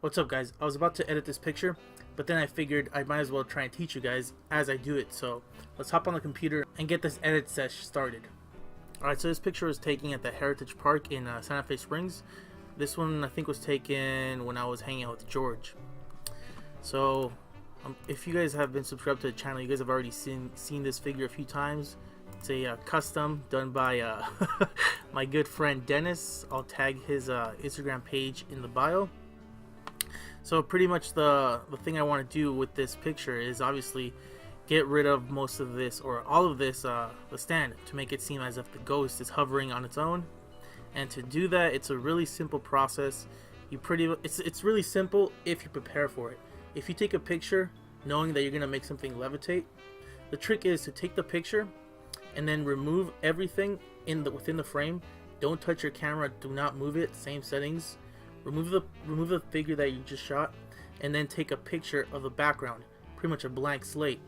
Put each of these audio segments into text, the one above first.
What's up, guys? I was about to edit this picture, but then I figured I might as well try and teach you guys as I do it. So let's hop on the computer and get this edit sesh started. Alright, so this picture was taken at the Heritage Park in Santa Fe Springs. This one I think was taken when I was hanging out with George. So if you guys have been subscribed to the channel, you guys have already seen this figure a few times. It's a custom done by my good friend Dennis. I'll tag his Instagram page in the bio. So pretty much the thing I want to do with this picture is obviously get rid of most of this, or all of this, the stand, to make it seem as if the ghost is hovering on its own. And to do that, it's a really simple process. It's really simple if you prepare for it. If you take a picture knowing that you're gonna make something levitate, the trick is to take the picture and then remove everything within the frame. Don't touch your camera, do not move it, same settings. Remove the figure that you just shot, and then take a picture of the background, pretty much a blank slate.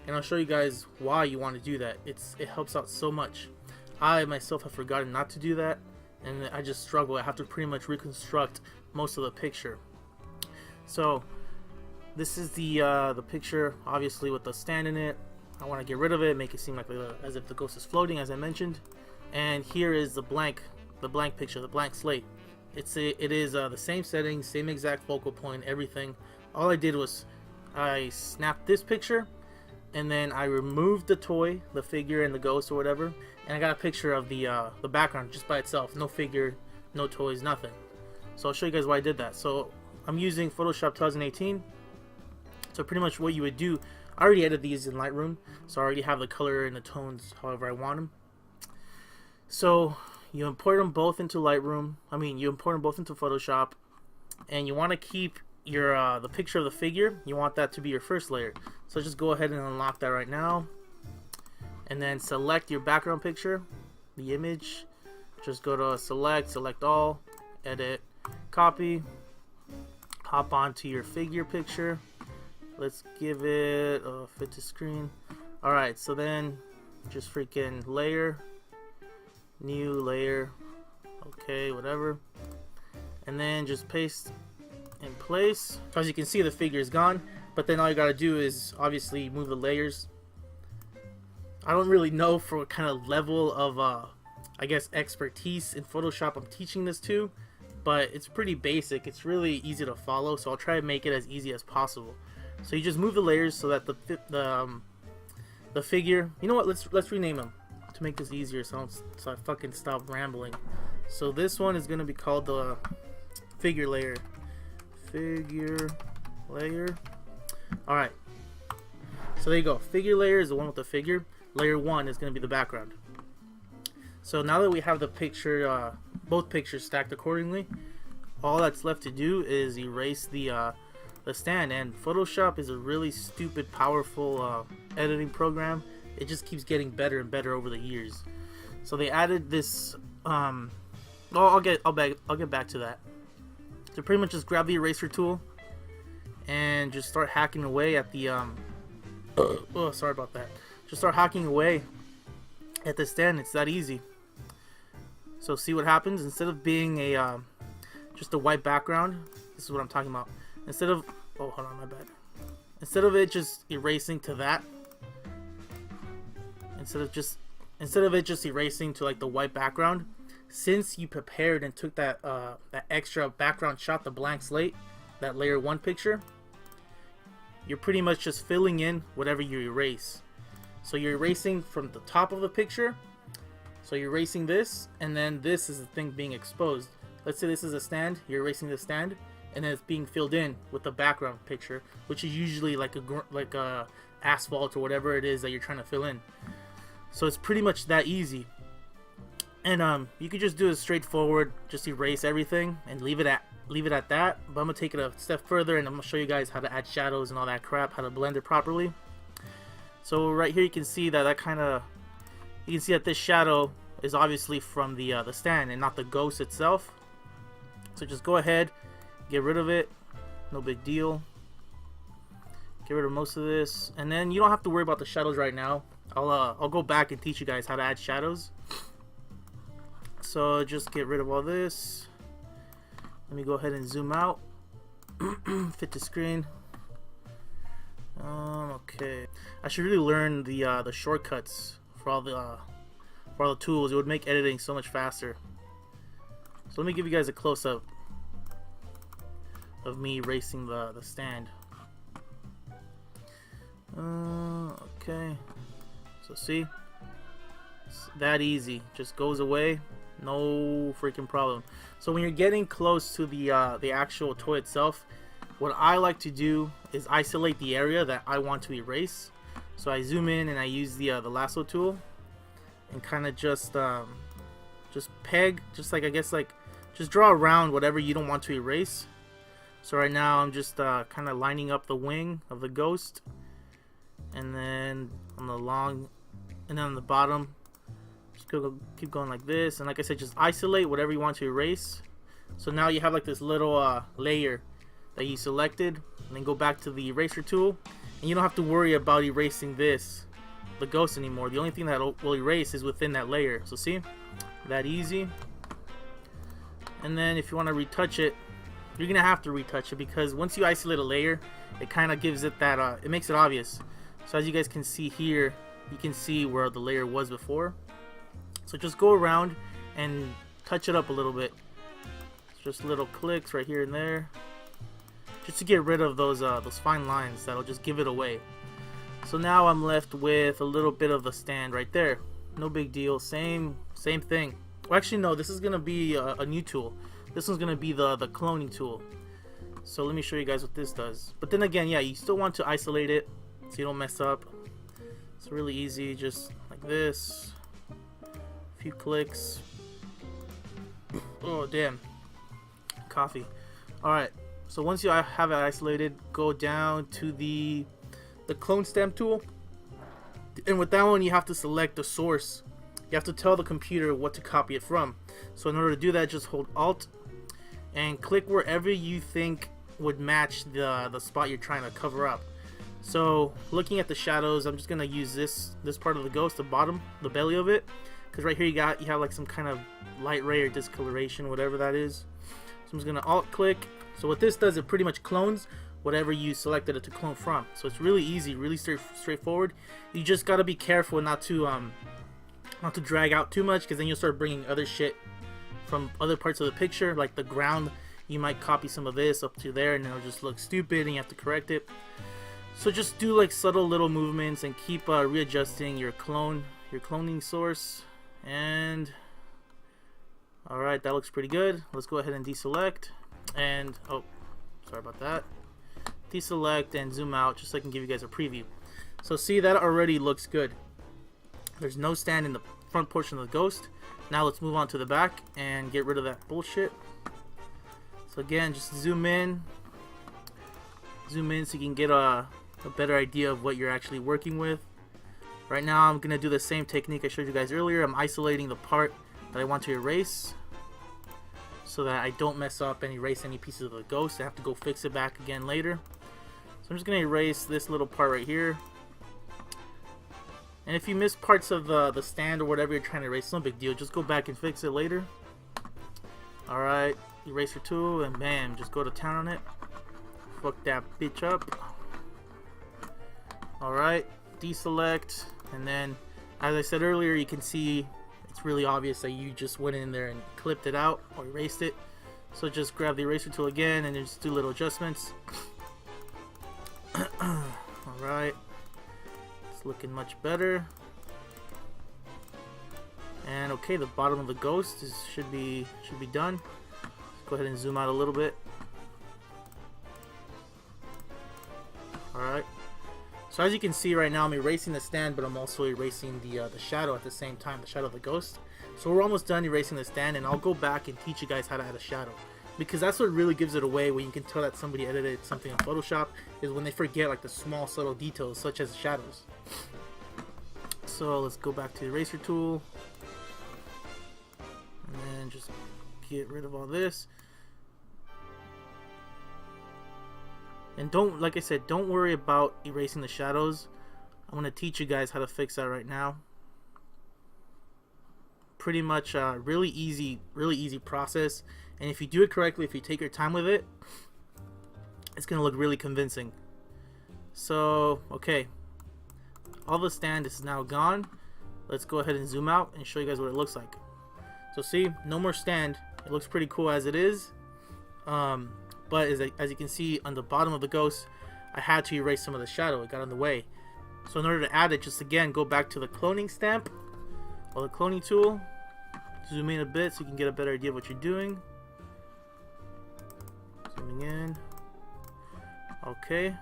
And I'll show you guys why you want to do that. It helps out so much. I myself have forgotten not to do that, and I just struggle. I have to pretty much reconstruct most of the picture. So this is the picture, obviously with the stand in it. I want to get rid of it, make it seem like as if the ghost is floating, as I mentioned. And here is the blank picture, the blank slate. It is the same settings, same exact focal point, everything. All I did was I snapped this picture, and then I removed the toy, the figure and the ghost or whatever, and I got a picture of the background just by itself. No figure, no toys, nothing. So I'll show you guys why I did that. So I'm using Photoshop 2018. So pretty much what you would do, I already edited these in Lightroom, so I already have the color and the tones however I want them. So you import them both into Lightroom. You import them both into Photoshop, and you want to keep your the picture of the figure. You want that to be your first layer. So just go ahead and unlock that right now, and then select your background picture, the image. Just go to select all, edit, copy, hop onto your figure picture. Let's give it a fit to screen. Alright, so then just freaking layer, new layer, okay, whatever, and then just paste in place. As you can see, the figure is gone, but then all you gotta do is obviously move the layers. I don't really know for what kind of level of I guess expertise in Photoshop I'm teaching this to, but it's pretty basic. It's really easy to follow, so I'll try to make it as easy as possible. So you just move the layers so that the figure, you know what, let's rename them to make this easier, so I fucking stop rambling. So this one is gonna be called the figure layer. Alright, so there you go. Figure layer is the one with the figure. Layer 1 is gonna be the background. So now that we have the picture, both pictures stacked accordingly, all that's left to do is erase the stand. And Photoshop is a really stupid powerful editing program. It just keeps getting better and better over the years. So they added this I'll get back to that. So pretty much just grab the eraser tool and just start hacking away at the oh, sorry about that. Just start hacking away at the stand. It's that easy. So see what happens. Instead of being a just a white background, this is what I'm talking about. Instead of, oh, hold on, my bad. Instead of it just erasing to that, instead of it just erasing to like the white background, since you prepared and took that that extra background shot, the blank slate, that layer 1 picture, you're pretty much just filling in whatever you erase. So you're erasing from the top of the picture. So you're erasing this, and then this is the thing being exposed. Let's say this is a stand. You're erasing the stand, and then it's being filled in with the background picture, which is usually like a asphalt or whatever it is that you're trying to fill in. So it's pretty much that easy. And you could just do it straightforward, just erase everything and leave it at that. But I'm gonna take it a step further, and I'm gonna show you guys how to add shadows and all that crap, how to blend it properly. So right here you can see that you can see that this shadow is obviously from the stand and not the ghost itself. So just go ahead, get rid of it, no big deal. Get rid of most of this, and then you don't have to worry about the shadows right now. I'll go back and teach you guys how to add shadows. So just get rid of all this. Let me go ahead and zoom out. Fit to screen. Okay. I should really learn the shortcuts for all the tools. It would make editing so much faster. So let me give you guys a close-up of me racing the stand. Okay. So see, it's that easy. Just goes away, no freaking problem. So when you're getting close to the actual toy itself, what I like to do is isolate the area that I want to erase. So I zoom in and I use the lasso tool and kind of just peg, just like, I guess, like, just draw around whatever you don't want to erase. So right now I'm just kind of lining up the wing of the ghost, and then on the long, and then on the bottom, just keep going like this. And like I said, just isolate whatever you want to erase. So now you have like this little layer that you selected, and then go back to the eraser tool, and you don't have to worry about erasing the ghost anymore. The only thing that will erase is within that layer. So see, that easy. And then if you want to retouch it, you're gonna have to retouch it, because once you isolate a layer, it kind of gives it that it makes it obvious. So as you guys can see here, you can see where the layer was before. So just go around and touch it up a little bit. Just little clicks right here and there, just to get rid of those fine lines that'll just give it away. So now I'm left with a little bit of the stand right there. No big deal. Same thing. Well, actually no, this is gonna be a new tool. This one's gonna be the cloning tool. So let me show you guys what this does. But then again, yeah, you still want to isolate it so you don't mess up. It's really easy, just like this. A few clicks. Oh damn, coffee. Alright, so once you have it isolated, go down to the clone stamp tool, and with that one you have to select the source. You have to tell the computer what to copy it from. So in order to do that, just hold Alt and click wherever you think would match the spot you're trying to cover up. So looking at the shadows, I'm just gonna use this part of the ghost, the bottom, the belly of it, because right here you have like some kind of light ray or discoloration, whatever that is. So I'm just gonna Alt click. So what this does, it pretty much clones whatever you selected it to clone from. So it's really easy, really straightforward. You just gotta be careful not to drag out too much, because then you'll start bringing other shit from other parts of the picture, like the ground. You might copy some of this up to there, and it'll just look stupid, and you have to correct it. So just do like subtle little movements and keep readjusting your cloning source. And alright, that looks pretty good. Let's go ahead and deselect, and oh, sorry about that. Deselect and zoom out just so I can give you guys a preview. So see, that already looks good. There's no stand in the front portion of the ghost. Now let's move on to the back and get rid of that bullshit. So again, just zoom in so you can get a better idea of what you're actually working with. Right now I'm gonna do the same technique I showed you guys earlier. I'm isolating the part that I want to erase so that I don't mess up and erase any pieces of the ghost. I have to go fix it back again later. So I'm just gonna erase this little part right here. And if you miss parts of the stand or whatever you're trying to erase, no big deal. Just go back and fix it later. Alright, eraser tool, and bam, just go to town on it. Fuck that bitch up. Alright, deselect, and then, as I said earlier, you can see it's really obvious that you just went in there and clipped it out or erased it. So just grab the eraser tool again and then just do little adjustments. Alright. Looking much better. And okay, the bottom of the ghost should be done. Let's go ahead and zoom out a little bit. Alright, so as you can see right now, I'm erasing the stand, but I'm also erasing the shadow at the same time, the shadow of the ghost. So we're almost done erasing the stand, and I'll go back and teach you guys how to add a shadow, because that's what really gives it away when you can tell that somebody edited something on Photoshop, is when they forget like the small subtle details such as shadows. So let's go back to the eraser tool and then just get rid of all this. And don't, like I said, don't worry about erasing the shadows. I'm going to teach you guys how to fix that right now. Pretty much really easy process. And if you do it correctly, if you take your time with it, it's gonna look really convincing. So okay, all the stand is now gone. Let's go ahead and zoom out and show you guys what it looks like. So see, no more stand. It looks pretty cool as it is. But as you can see on the bottom of the ghost, I had to erase some of the shadow. It got in the way. So in order to add it, just again go back to the cloning stamp or the cloning tool. Zoom in a bit so you can get a better idea of what you're doing. Zooming in. Okay.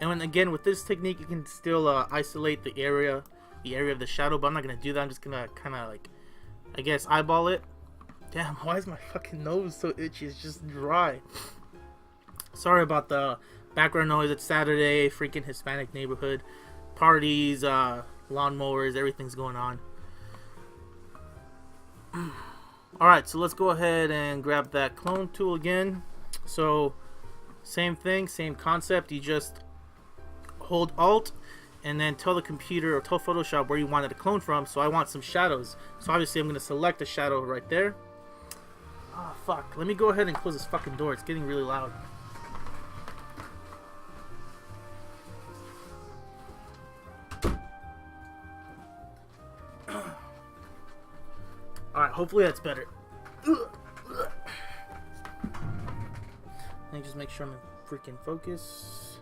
And when, again, with this technique, you can still isolate the area of the shadow, but I'm not gonna do that. I'm just gonna kind of like, I guess, eyeball it. Damn, why is my fucking nose so itchy? It's just dry. Sorry about the background noise. It's Saturday, freaking Hispanic neighborhood. Parties, lawnmowers, everything's going on. Alright, so let's go ahead and grab that clone tool again. So, same thing, same concept. You just hold Alt and then tell the computer or tell Photoshop where you want it to clone from. So I want some shadows. So obviously I'm going to select a shadow right there. Ah, oh, fuck. Let me go ahead and close this fucking door. It's getting really loud. Alright, hopefully that's better. Let me just make sure I'm in freaking focus.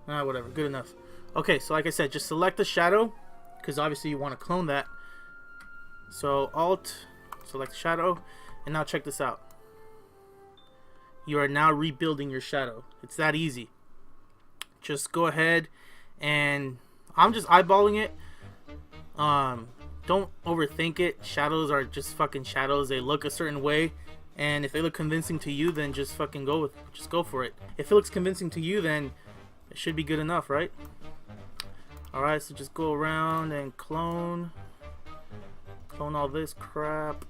Whatever, good enough. Okay, so like I said, just select the shadow, because obviously you want to clone that. So Alt, select the shadow, and now check this out. You are now rebuilding your shadow. It's that easy. Just go ahead, and I'm just eyeballing it. Don't overthink it. Shadows are just fucking shadows. They look a certain way, and if they look convincing to you, then just fucking go for it. If it looks convincing to you, then it should be good enough, right? Alright, so just go around and clone all this crap,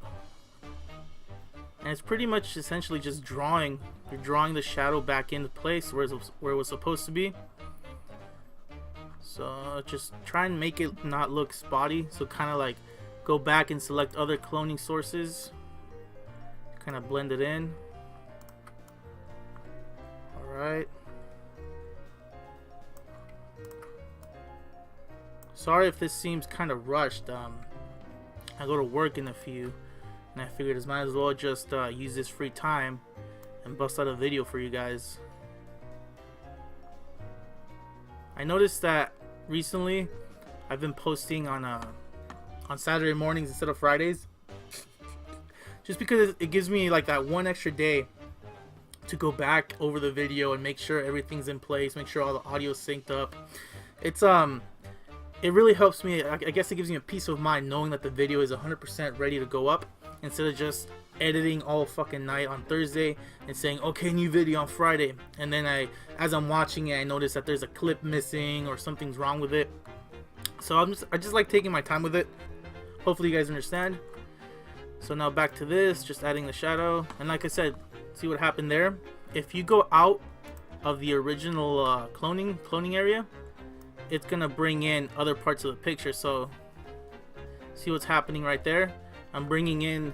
and it's pretty much essentially just drawing. You're drawing the shadow back into place where it was supposed to be. So just try and make it not look spotty. So kind of like go back and select other cloning sources, kind of blend it in. Alright. Sorry if this seems kind of rushed. I go to work in a few, and I figured I might as well just use this free time and bust out a video for you guys. I noticed that recently I've been posting on Saturday mornings instead of Fridays, just because it gives me like that one extra day to go back over the video and make sure everything's in place, make sure all the audio is synced up. It's it really helps me. I guess it gives me a peace of mind knowing that the video is 100% ready to go up, instead of just editing all fucking night on Thursday and saying, okay, new video on Friday, and then as I'm watching it, I notice that there's a clip missing or something's wrong with it. So I just like taking my time with it. Hopefully you guys understand. So now back to this, just adding the shadow, and like I said, see what happened there. If you go out of the original cloning area, it's gonna bring in other parts of the picture. So see what's happening right there. I'm bringing in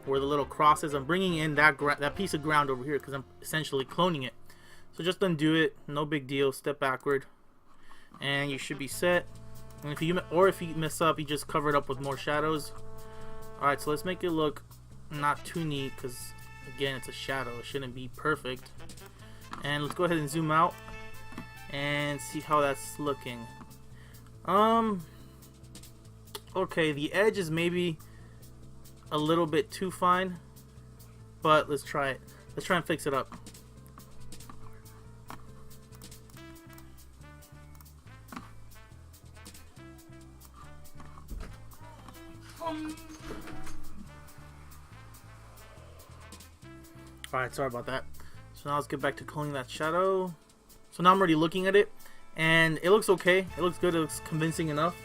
where the little cross is. I'm bringing in that piece of ground over here because I'm essentially cloning it. So just undo it, no big deal. Step backward, and you should be set. And if you mess up, you just cover it up with more shadows. All right, so let's make it look not too neat, because again, it's a shadow. It shouldn't be perfect. And let's go ahead and zoom out and see how that's looking. Okay, the edge is maybe a little bit too fine, but let's try it. Let's try and fix it up. Alright, sorry about that. So now let's get back to cloning that shadow. So now I'm already looking at it, and it looks okay. It looks good. It looks convincing enough.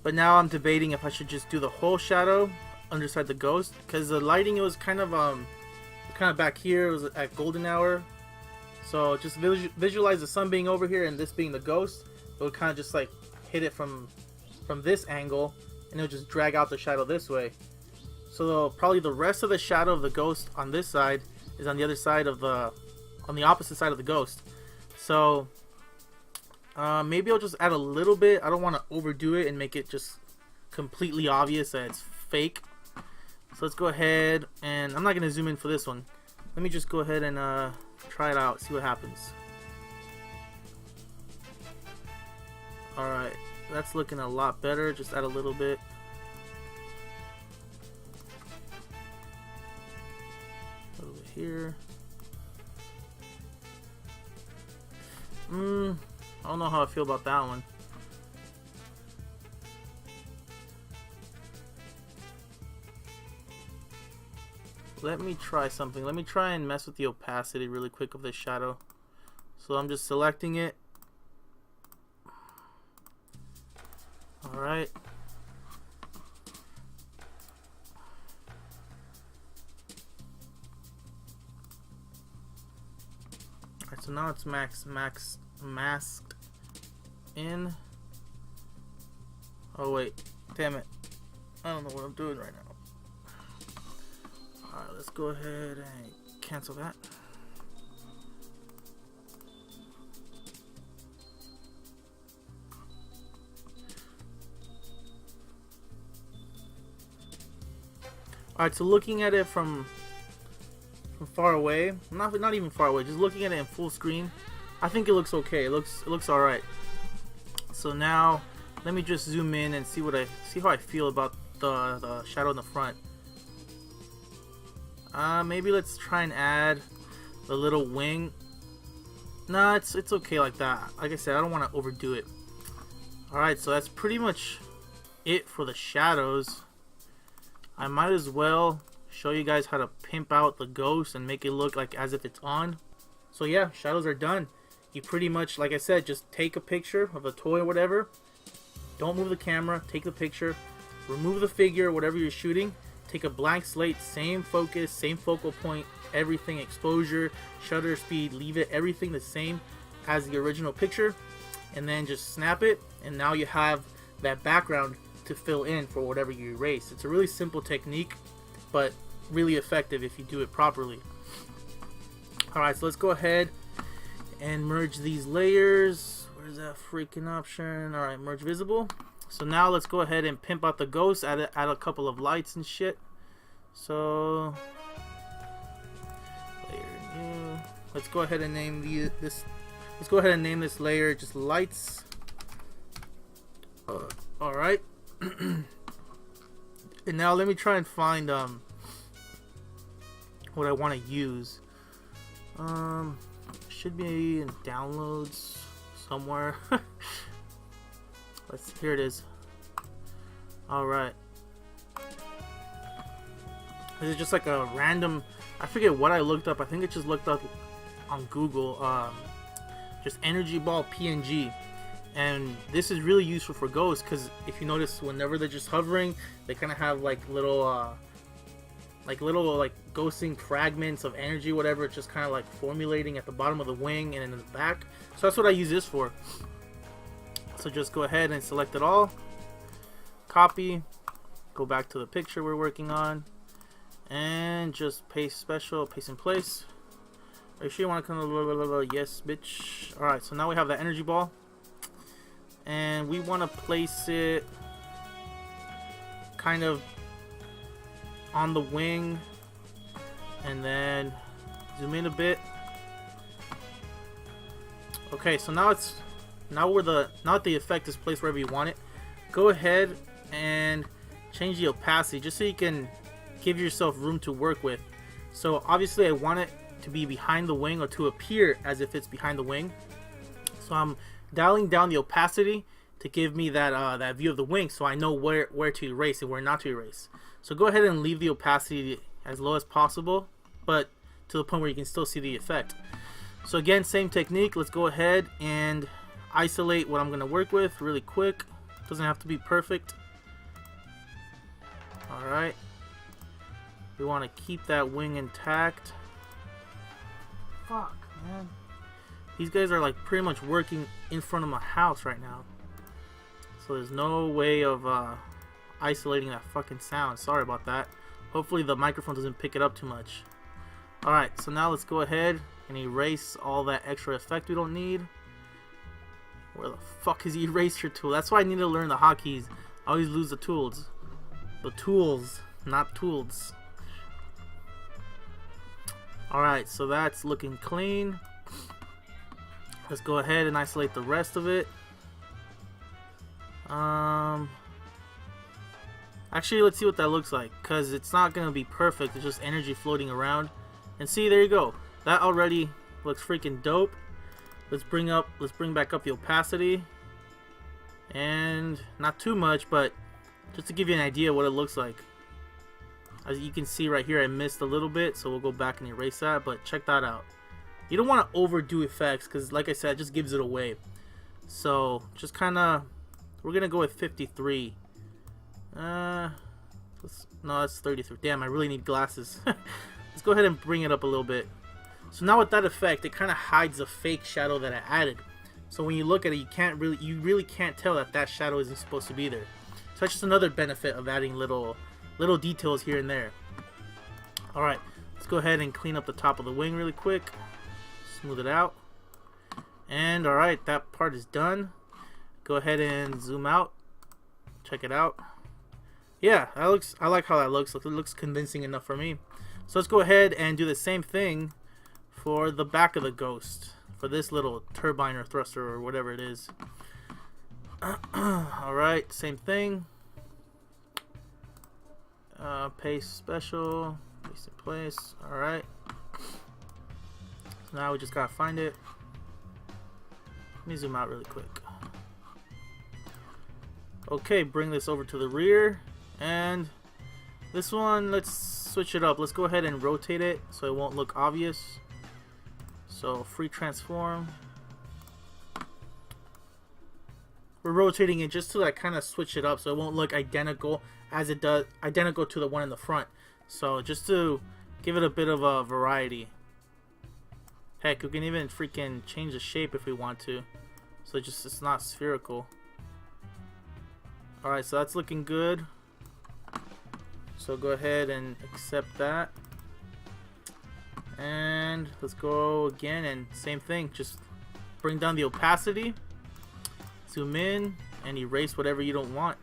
But now I'm debating if I should just do the whole shadow underside the ghost, because the lighting, it was kind of back here. It was at golden hour. So just visualize the sun being over here and this being the ghost. It would kind of just like hit it from this angle, and it would just drag out the shadow this way. So probably the rest of the shadow of the ghost on this side is on the other side of the on the opposite side of the ghost. So maybe I'll just add a little bit. I don't want to overdo it and make it just completely obvious that it's fake. So let's go ahead, and I'm not going to zoom in for this one. Let me just go ahead and try it out, see what happens. Alright, that's looking a lot better. Just add a little bit. A little bit here. I don't know how I feel about that one. Let me try something. Let me try and mess with the opacity really quick of this shadow. So I'm just selecting it. Alright. Alright, so now it's masked in. Oh wait, damn it. I don't know what I'm doing right now. Alright, let's go ahead and cancel that. Alright, so looking at it from far away, not even far away, just looking at it in full screen, I think it looks okay. It looks alright. So now let me just zoom in and see how I feel about the shadow in the front. Maybe let's try and add the little wing. Nah, it's okay like that. Like I said, I don't want to overdo it. Alright, so that's pretty much it for the shadows. I might as well show you guys how to pimp out the ghost and make it look like as if it's on. So yeah, shadows are done. You pretty much, like I said, just take a picture of a toy or whatever. Don't move the camera, take the picture, remove the figure, whatever you're shooting. Take a blank slate, same focus, same focal point, everything, exposure, shutter speed, leave it everything the same as the original picture, and then just snap it, and now you have that background to fill in for whatever you erase. It's a really simple technique, but really effective if you do it properly. Alright, so let's go ahead and merge these layers. Where's that freaking option? Alright, merge visible. So now let's go ahead and pimp out the ghost, add a couple of lights and shit. So layer new. Let's go ahead and name this. Let's go ahead and name this layer just lights. All right. And now let me try and find what I want to use. Should be in downloads somewhere. Here it is. Alright. This is just like a random, I forget what I looked up. I think it just looked up on Google. Just energy ball PNG. And this is really useful for ghosts because if you notice, whenever they're just hovering, they kind of have like little ghosting fragments of energy, whatever. It's just kind of like formulating at the bottom of the wing and in the back. So that's what I use this for. So just go ahead and select it all, copy, go back to the picture we're working on, and just paste in place. Are you sure you want to come? Yes, bitch. Alright, so now we have that energy ball, and we want to place it kind of on the wing, and then zoom in a bit. Okay, so now the effect is placed wherever you want it. Go ahead and change the opacity just so you can give yourself room to work with. So obviously I want it to be behind the wing, or to appear as if it's behind the wing. So I'm dialing down the opacity to give me that view of the wing, so I know where to erase and where not to erase. So go ahead and leave the opacity as low as possible, but to the point where you can still see the effect. So again, same technique. Let's go ahead and isolate what I'm going to work with really quick. Doesn't have to be perfect. Alright. We want to keep that wing intact. Fuck, man. These guys are like pretty much working in front of my house right now. So there's no way of isolating that fucking sound. Sorry about that. Hopefully the microphone doesn't pick it up too much. Alright, so now let's go ahead and erase all that extra effect we don't need. Where the fuck is the eraser tool? That's why I need to learn the hotkeys. I always lose the tools. The tools, not tools. Alright, so that's looking clean. Let's go ahead and isolate the rest of it. Actually, let's see what that looks like, because it's not going to be perfect. It's just energy floating around. And see, there you go. That already looks freaking dope. Let's bring back up the opacity. And not too much, but just to give you an idea what it looks like. As you can see right here, I missed a little bit, so we'll go back and erase that, but check that out. You don't want to overdo effects, because like I said, it just gives it away. So, just kind of, we're going to go with 53. No, that's 33. Damn, I really need glasses. Let's go ahead and bring it up a little bit. So now with that effect, it kind of hides the fake shadow that I added. So when you look at it, you really can't tell that that shadow isn't supposed to be there. So that's just another benefit of adding little details here and there. All right, let's go ahead and clean up the top of the wing really quick. Smooth it out. And all right, that part is done. Go ahead and zoom out. Check it out. Yeah, that looks. I like how that looks. It looks convincing enough for me. So let's go ahead and do the same thing for the back of the ghost, for this little turbine or thruster or whatever it is. Alright, same thing. Paste special, paste in place. Alright. So now we just gotta find it. Let me zoom out really quick. Okay, bring this over to the rear. And this one, let's switch it up. Let's go ahead and rotate it so it won't look obvious. So free transform. We're rotating it just to like kind of switch it up so it won't look identical as it does, identical to the one in the front. So just to give it a bit of a variety. Heck, we can even freaking change the shape if we want to. So it's not spherical. Alright, so that's looking good. So go ahead and accept that. And let's go again and same thing. Just bring down the opacity. Zoom in and erase whatever you don't want.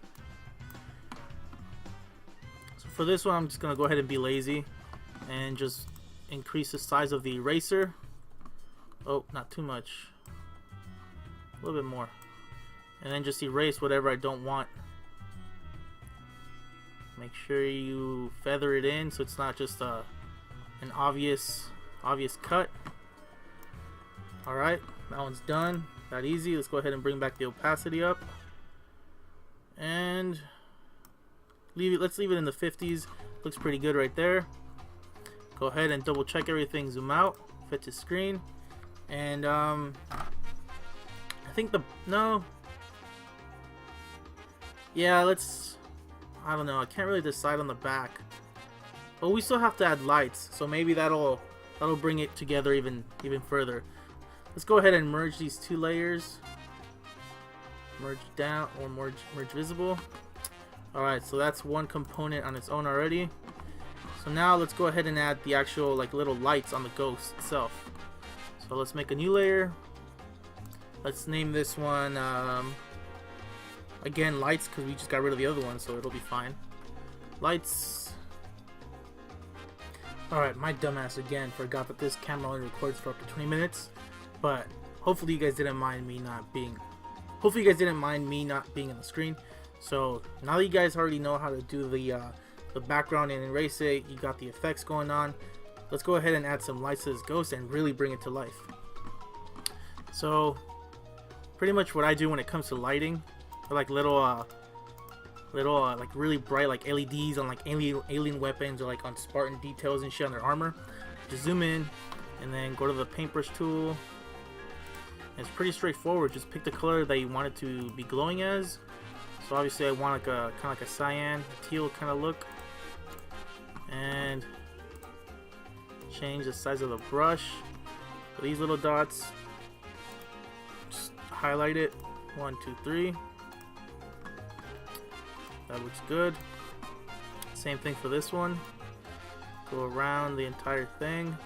So for this one, I'm just going to go ahead and be lazy and just increase the size of the eraser. Oh, not too much. A little bit more. And then just erase whatever I don't want. Make sure you feather it in so it's not just an obvious cut. Alright, that one's done. That easy. Let's go ahead and bring back the opacity up. And let's leave it in the 50s. Looks pretty good right there. Go ahead and double check everything. Zoom out. Fit to screen. And I think yeah, I don't know. I can't really decide on the back. But we still have to add lights, so maybe that'll bring it together even further. Let's go ahead and merge these two layers. Merge down or merge visible. Alright, so that's one component on its own already. So now let's go ahead and add the actual like little lights on the ghost itself. So let's make a new layer. Let's name this one again lights, because we just got rid of the other one, so it'll be fine. Lights. Alright, my dumbass again forgot that this camera only records for up to 20 minutes. But hopefully you guys didn't mind me not being in the screen. So now that you guys already know how to do the background and erase it, you got the effects going on. Let's go ahead and add some lights to this ghost and really bring it to life. So pretty much what I do when it comes to lighting, like little like really bright like LEDs on like alien weapons, or like on Spartan details and shit on their armor. Just zoom in and then go to the paintbrush tool. It's pretty straightforward. Just pick the color that you want it to be glowing as. So obviously I want like a kind of like a cyan, teal kind of look. And change the size of the brush for these little dots. Just highlight it. 1, 2, 3. That looks good. Same thing for this one. Go around the entire thing.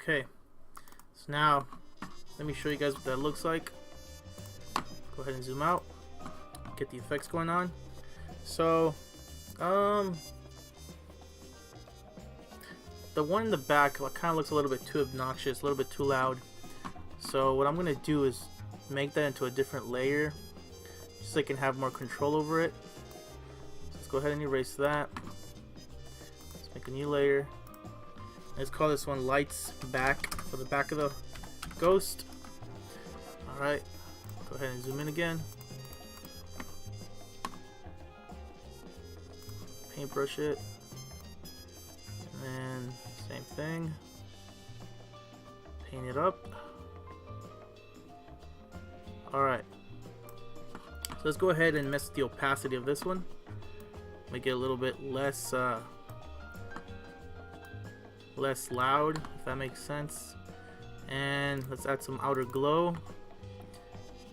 Okay, so now let me show you guys what that looks like. Go ahead and zoom out, get the effects going on. So the one in the back kind of looks a little bit too obnoxious, a little bit too loud. So what I'm gonna do is make that into a different layer just so I can have more control over it. So let's go ahead and erase that. Let's make a new layer. Let's call this one lights back for the back of the ghost. Alright, go ahead and zoom in again. Paintbrush it. And same thing. Paint it up. Alright. So let's go ahead and mess with the opacity of this one. Make it a little bit less loud, if that makes sense. And let's add some outer glow.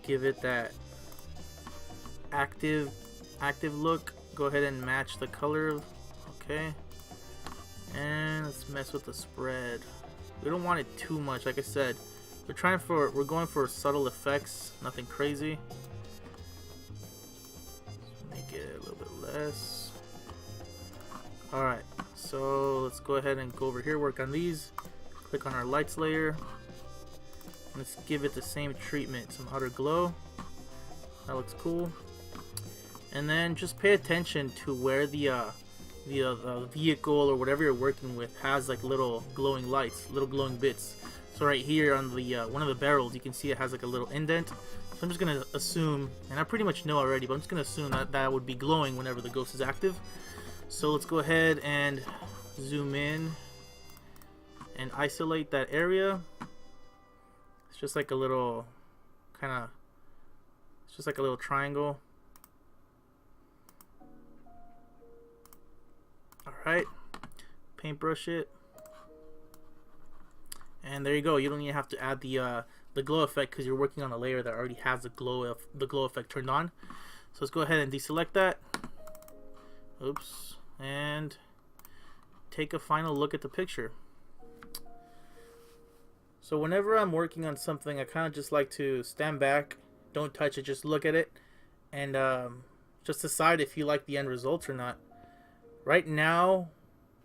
Give it that active look. Go ahead and match the color. Okay. And let's mess with the spread. We don't want it too much, like I said. We're going for subtle effects, nothing crazy. Make it a little bit less. Alright, so let's go ahead and go over here, work on these. Click on our lights layer. Let's give it the same treatment, some outer glow. That looks cool. And then just pay attention to where the vehicle or whatever you're working with has like little glowing lights, little glowing bits. So right here on the one of the barrels, you can see it has like a little indent. So I'm just gonna assume, and I pretty much know already, but I'm just gonna assume that that would be glowing whenever the ghost is active. So let's go ahead and zoom in and isolate that area. It's just like a little it's just like a little triangle. Alright, paintbrush it, and there you go. You don't even have to add the glow effect because you're working on a layer that already has the glow effect turned on. So let's go ahead and deselect that. Oops, and take a final look at the picture. So whenever I'm working on something, I kind of just like to stand back, don't touch it, just look at it, and just decide if you like the end results or not. Right now,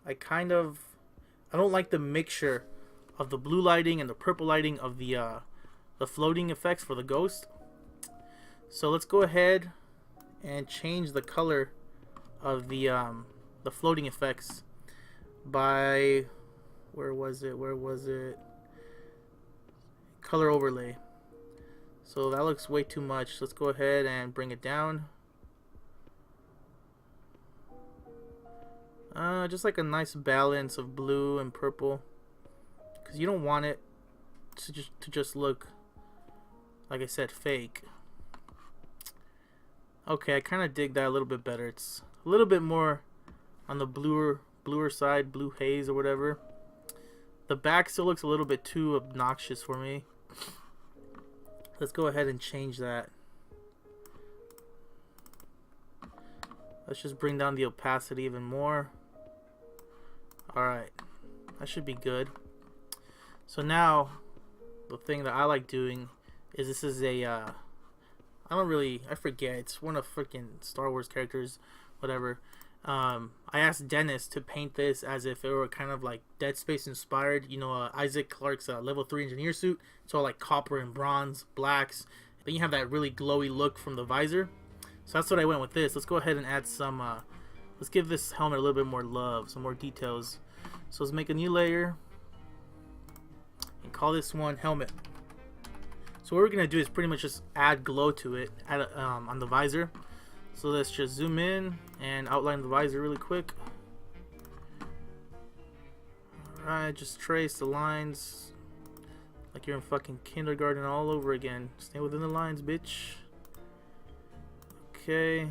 I don't like the mixture of the blue lighting and the purple lighting of the floating effects for the ghost. So let's go ahead and change the color of the floating effects by where was it? Color overlay. So that looks way too much. Let's go ahead and bring it down. Just like a nice balance of blue and purple, because you don't want it to just look, like I said, fake. Okay, I kind of dig that a little bit better. It's a little bit more on the bluer side, blue haze or whatever. The back still looks a little bit too obnoxious for me. Let's go ahead and change that. Let's just bring down the opacity even more. Alright, that should be good. So now, the thing that I like doing is this is a, I forget, it's one of freaking Star Wars characters, whatever. I asked Dennis to paint this as if it were kind of like Dead Space inspired, you know, Isaac Clarke's level 3 engineer suit. It's all like copper and bronze, blacks. Then you have that really glowy look from the visor. So that's what I went with this. Let's go ahead and add some, let's give this helmet a little bit more love, some more details. So let's make a new layer and call this one helmet. So what we're going to do is pretty much just add glow to it on the visor. So let's just zoom in and outline the visor really quick. Alright, just trace the lines like you're in fucking kindergarten all over again. Stay within the lines, bitch. Okay.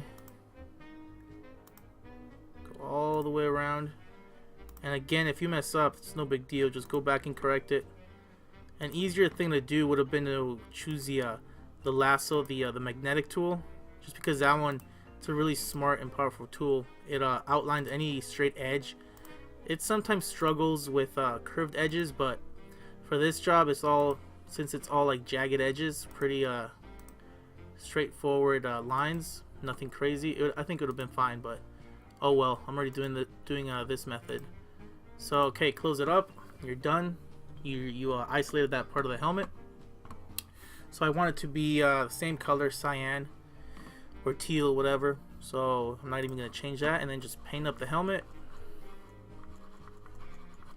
Go all the way around. And again, if you mess up, it's no big deal. Just go back and correct it. An easier thing to do would have been to choose the lasso, the magnetic tool, just because that one, it's a really smart and powerful tool. It outlines any straight edge. It sometimes struggles with curved edges, but For this job, it's all, since it's all like jagged edges, pretty straightforward lines, nothing crazy. I think it would have been fine, but oh well. I'm already doing this method. So okay, close it up. You're done. You isolated that part of the helmet. So I want it to be the same color, cyan or teal, whatever. So I'm not even gonna change that, and then just paint up the helmet.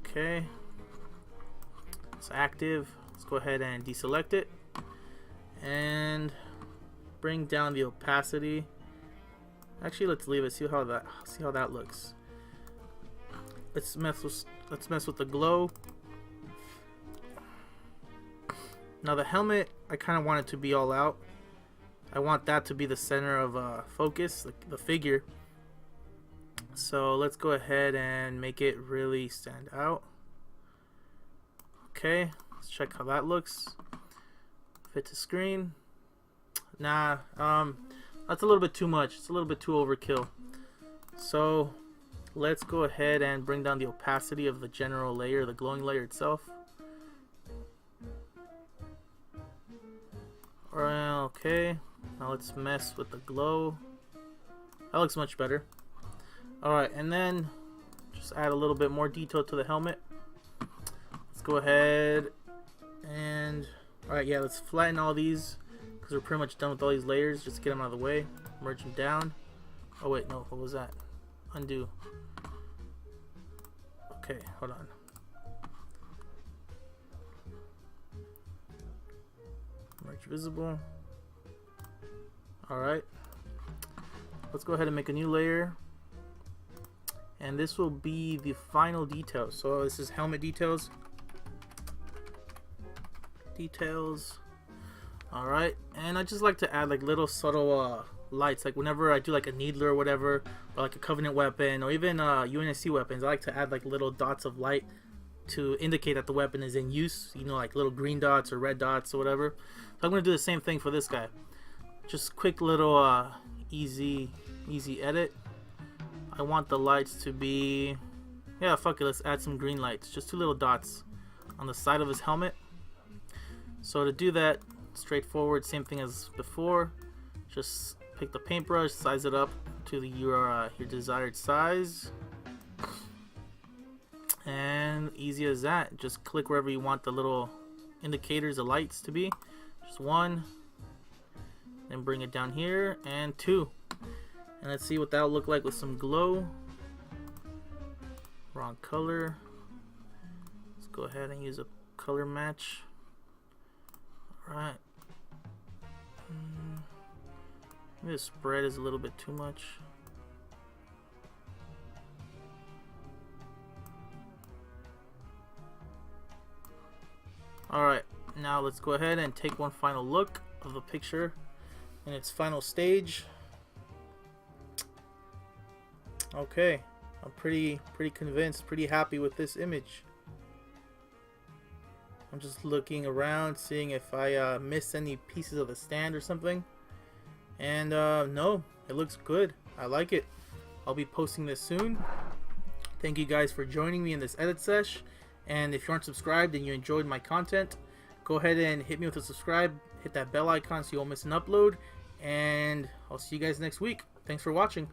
Okay, it's active. Let's go ahead and deselect it and bring down the opacity. Actually, let's leave it. See how that looks. Let's mess with the glow. Now the helmet, I kind of want it to be all out. I want that to be the center of focus, the figure. So let's go ahead and make it really stand out. Okay, let's check how that looks. Fit to screen. Nah, that's a little bit too much. It's a little bit too overkill. So let's go ahead and bring down the opacity of the general layer, the glowing layer itself. Alright, okay. Now let's mess with the glow. That looks much better. Alright, and then just add a little bit more detail to the helmet. Let's go ahead and... Alright, yeah, let's flatten all these, because we're pretty much done with all these layers. Just get them out of the way. Merge them down. Oh wait, no, what was that? Undo. Okay, hold on. Merge visible. Alright. Let's go ahead and make a new layer. And this will be the final details. So this is helmet details. Alright. And I just like to add like little subtle lights. Like whenever I do like a needler or whatever, or like a Covenant weapon, or even UNSC weapons, I like to add like little dots of light to indicate that the weapon is in use. You know, like little green dots or red dots or whatever. So I'm going to do the same thing for this guy. Just quick little easy edit. I want the lights to be, yeah, fuck it, let's add some green lights. Just two little dots on the side of his helmet. So to do that, straightforward, same thing as before. Just pick the paintbrush, size it up to your desired size. And easy as that. Just click wherever you want the little indicators, the lights to be. Just one. Then bring it down here, and two. And let's see what that'll look like with some glow. Wrong color. Let's go ahead and use a color match. Alright. Maybe the spread is a little bit too much. Alright, now let's go ahead and take one final look of the picture in its final stage. Okay, I'm pretty convinced, pretty happy with this image. I'm just looking around, seeing if I missed any pieces of the stand or something. And no, it looks good. I like it. I'll be posting this soon. Thank you guys for joining me in this edit sesh. And if you aren't subscribed and you enjoyed my content, go ahead and hit me with a subscribe. Hit that bell icon so you won't miss an upload. And I'll see you guys next week. Thanks for watching.